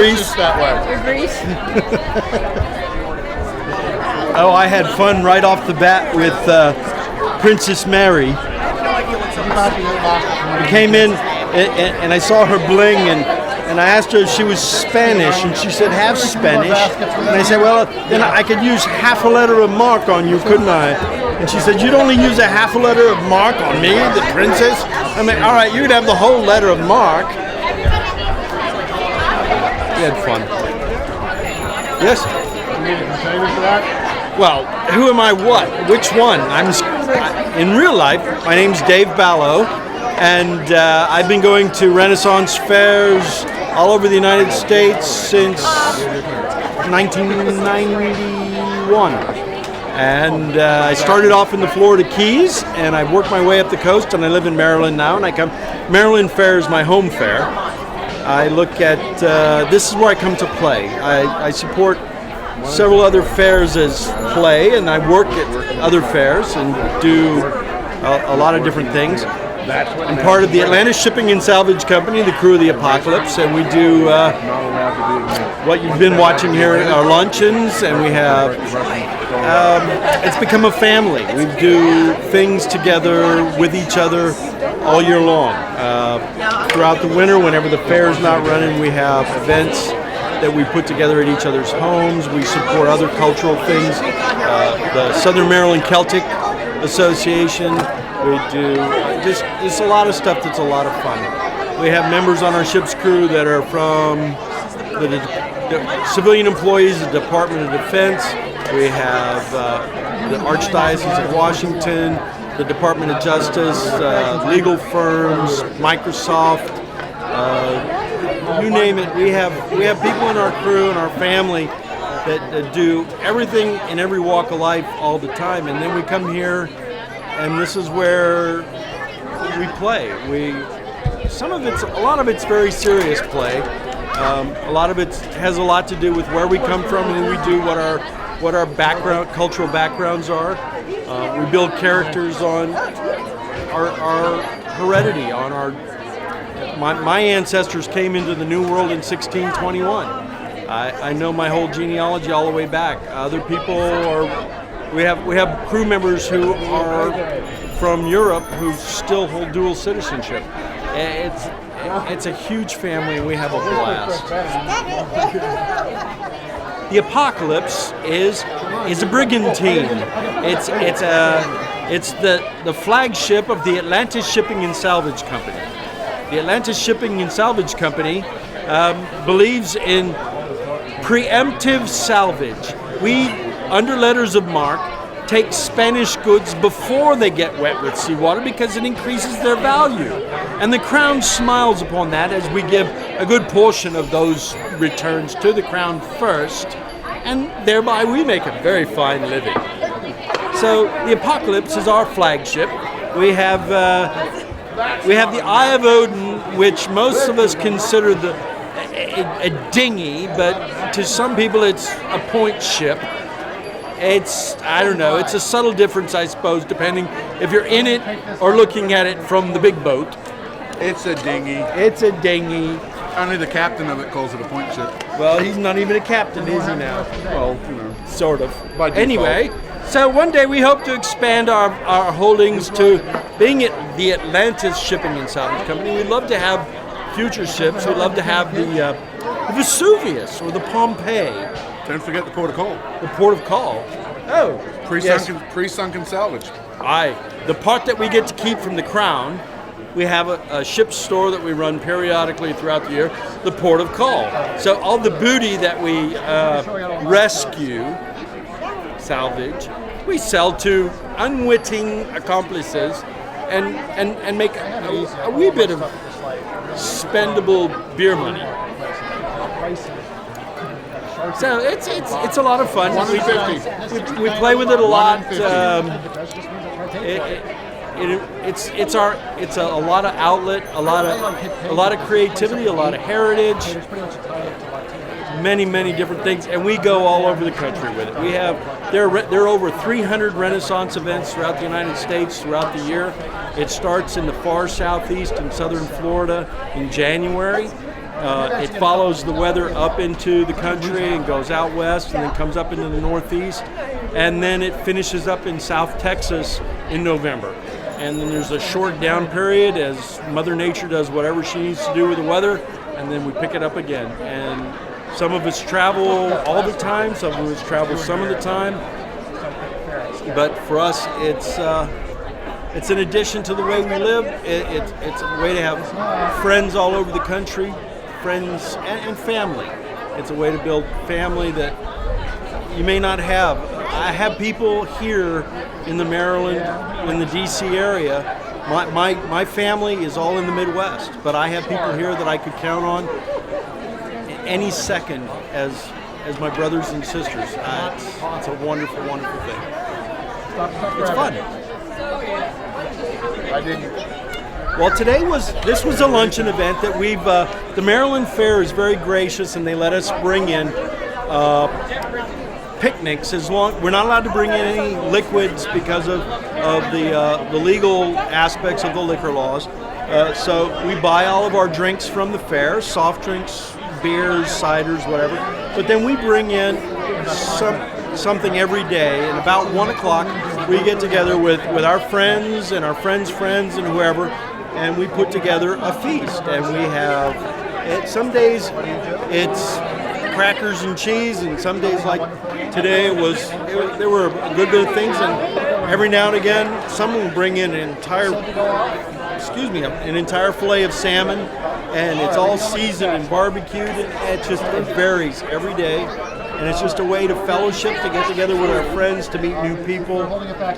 Greece. That way. Greece. Oh, I had fun right off the bat with Princess Mary. I came in and I saw her bling and I asked her if she was Spanish and she said half Spanish. And I said, well, then I could use half a letter of mark on you, couldn't I? And she said, you'd only use a half a letter of mark on me, the princess? I mean, all right, you'd have the whole letter of mark. We had fun. Yes? Well, who am I what? Which one? In real life, my name's Dave Ballo, and I've been going to Renaissance fairs all over the United States since 1991. And I started off in the Florida Keys, and I've worked my way up the coast, and I live in Maryland now, and Maryland Fair is my home fair. I look at, this is where I come to play. I support several other fairs as play, and I work at other fairs and do a lot of different things. I'm part of the Atlantis Shipping and Salvage Company, the Crew of the Apocalypse, and we do what you've been watching here, our luncheons, and we have, it's become a family. We do things together with each other all year long. Throughout the winter, whenever the fair's not running, we have events that we put together at each other's homes. We support other cultural things. The Southern Maryland Celtic Association. We do just a lot of stuff that's a lot of fun. We have members on our ship's crew that are from the civilian employees, the Department of Defense. We have the Archdiocese of Washington, the Department of Justice, legal firms, Microsoft. You name it. We have people in our crew and our family that do everything in every walk of life all the time, and then we come here, and this is where we play. A lot of it's very serious play. A lot of it has a lot to do with where we come from and who we do, what our cultural backgrounds are. We build characters on our heredity, on our. My ancestors came into the New World in 1621. I know my whole genealogy all the way back. Other people we have crew members who are from Europe who still hold dual citizenship. It's a huge family, and we have a blast. The Apocalypse is a brigantine. It's the flagship of the Atlantis Shipping and Salvage Company. The Atlantis Shipping and Salvage Company believes in preemptive salvage. We, under letters of marque, take Spanish goods before they get wet with seawater because it increases their value. And the Crown smiles upon that as we give a good portion of those returns to the Crown first, and thereby we make a very fine living. So the Apocalypse is our flagship. We have the Eye of Odin, which most of us consider a dinghy, but to some people it's a point ship. It's a subtle difference, I suppose, depending if you're in it or looking at it from the big boat. It's a dinghy. It's a dinghy. Only the captain of it calls it a point ship. Well, he's not even a captain, is he now? Well, Sort of. By default. Anyway, so one day we hope to expand our holdings to being at the Atlantis Shipping and Salvage Company. We'd love to have future ships. We'd love to have the Vesuvius or the Pompeii. Don't forget the port of call. The port of call. Oh, Pre-sunken salvage. Aye. The part that we get to keep from the Crown, we have a ship's store that we run periodically throughout the year, the port of call. So all the booty that we rescue, salvage, we sell to unwitting accomplices and make a wee bit of spendable beer money. So it's a lot of fun. We play with it a lot. It's a lot of outlet, a lot of creativity, a lot of heritage, many different things, and we go all over the country with it. There are over 300 Renaissance events throughout the United States throughout the year. It starts in the far southeast in southern Florida in January, It follows the weather up into the country and goes out west and then comes up into the Northeast. And then it finishes up in South Texas in November. And then there's a short down period as Mother Nature does whatever she needs to do with the weather, and then we pick it up again. And some of us travel all the time, some of us travel some of the time. But for us, it's an addition to the way we live. It's a way to have friends all over the country, friends and family. It's a way to build family that you may not have. I have people here in the Maryland, in the D.C. area. My family is all in the Midwest, but I have people here that I could count on any second as my brothers and sisters. It's a wonderful, wonderful thing. It's fun. I didn't. Well, this was a luncheon event that the Maryland Fair is very gracious, and they let us bring in picnics. We're not allowed to bring in any liquids because of the legal aspects of the liquor laws. So we buy all of our drinks from the fair, soft drinks, beers, ciders, whatever. But then we bring in something every day, and about 1 o'clock we get together with our friends and our friends' friends and whoever, and we put together a feast. And we have some days it's crackers and cheese, and some days like today there were a good bit of things, and every now and again someone will bring in an entire fillet of salmon, and it's all seasoned and barbecued. It varies every day, and it's just a way to fellowship, to get together with our friends, to meet new people,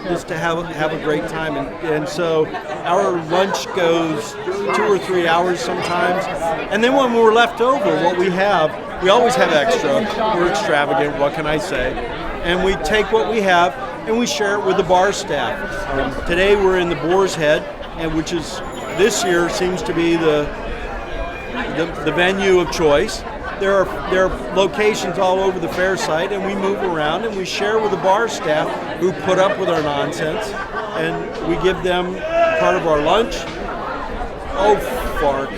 just to have a great time. And so our lunch goes 2 or 3 hours sometimes, and then when we're left over, we always have extra. We're extravagant, what can I say? And we take what we have and we share it with the bar staff. Today we're in the Boar's Head, and which is this year seems to be the venue of choice. There are locations all over the fair site, and we move around and we share with the bar staff who put up with our nonsense, and we give them part of our lunch. Oh, Fark, you.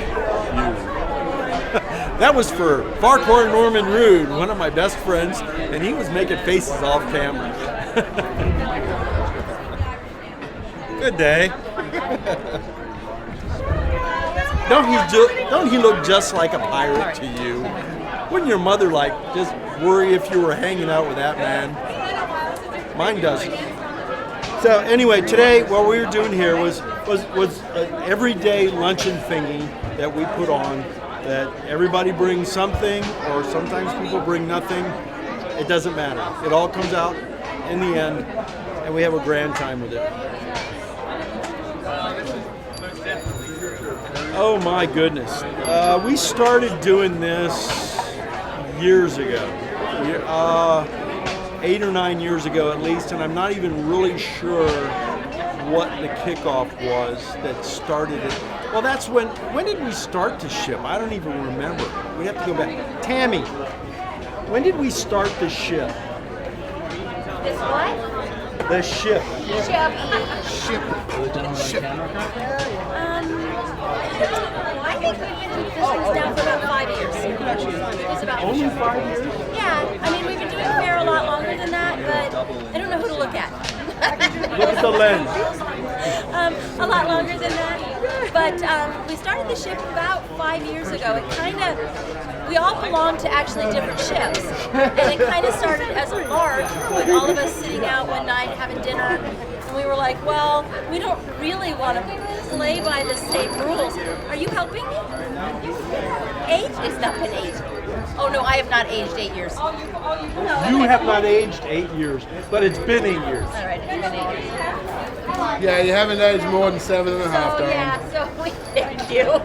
That was for Farquhar Norman Rood, one of my best friends, and he was making faces off camera. Good day. Don't he look just like a pirate to you? Wouldn't your mother just worry if you were hanging out with that man? Mine doesn't. So anyway, today what we were doing here was an everyday luncheon thingy that we put on. That everybody brings something, or sometimes people bring nothing. It doesn't matter. It all comes out in the end, and we have a grand time with it. Oh my goodness. We started doing this years ago. 8 or 9 years ago at least, and I'm not even really sure what the kickoff was that started it. Well, that's when did we start the ship? I don't even remember. We have to go back. Tammy, when did we start the ship? This what? The ship. Ship. I think we've been doing this things now for about 5 years. It's about Only 5 years? Yeah, I mean we've been doing the fair a lot longer than that, but I don't know who to look at. Look at the lens. A lot longer than that. But we started the ship about 5 years ago. We all belonged to actually different ships. And it kind of started as a lark with all of us sitting out one night having dinner. And we were like, well, we don't really want to play by the same rules. Are you helping me? 8? It's not been 8. Oh no, I have not aged 8 years. You have not aged 8 years, but it's been 8 years. All right, it's been 8 years. Yeah, you haven't aged more than 7.5, darling. Thank you.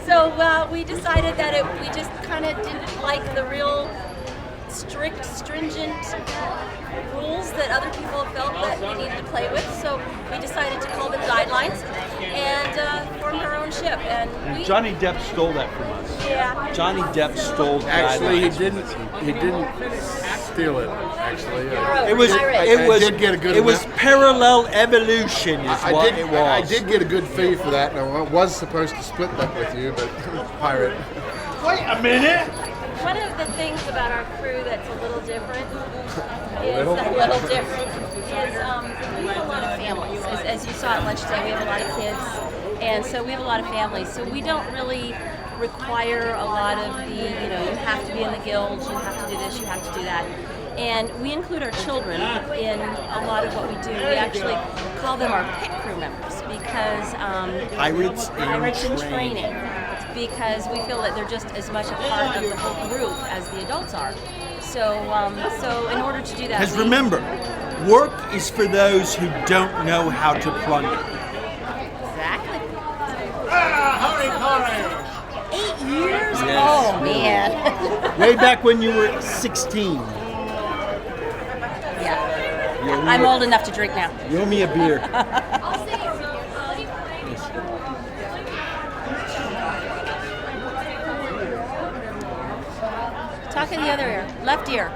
So we decided that we just kind of didn't like the real strict, stringent rules that other people felt that we needed to play with. So we decided to call them guidelines and formed our own ship. And Johnny Depp stole that from us. Yeah. Johnny Depp stole the Actually, he guidelines. didn't steal it. Actually, It was. I did get a good It was amount. parallel evolution. Is what it was. I did get a good fee for that, and I was supposed to split that with you, but pirate. Wait a minute. One of the things about our crew that's a little different is we have a lot of families. As you saw at lunch today, we have a lot of kids, and so we have a lot of families. So we don't really require a lot of the, you have to be in the guilds, you have to do this, you have to do that. And we include our children in a lot of what we do. We actually call them our pit crew members because Pirates in training. Because we feel that they're just as much a part of the whole group as the adults are. So in order to do that, Because remember, work is for those who don't know how to plunder. Exactly. Hurry, hurry. 8 years? Yes. Oh man. Way back when you were 16. Yeah. I'm old enough to drink now. You owe me a beer. Talk in the other ear, left ear.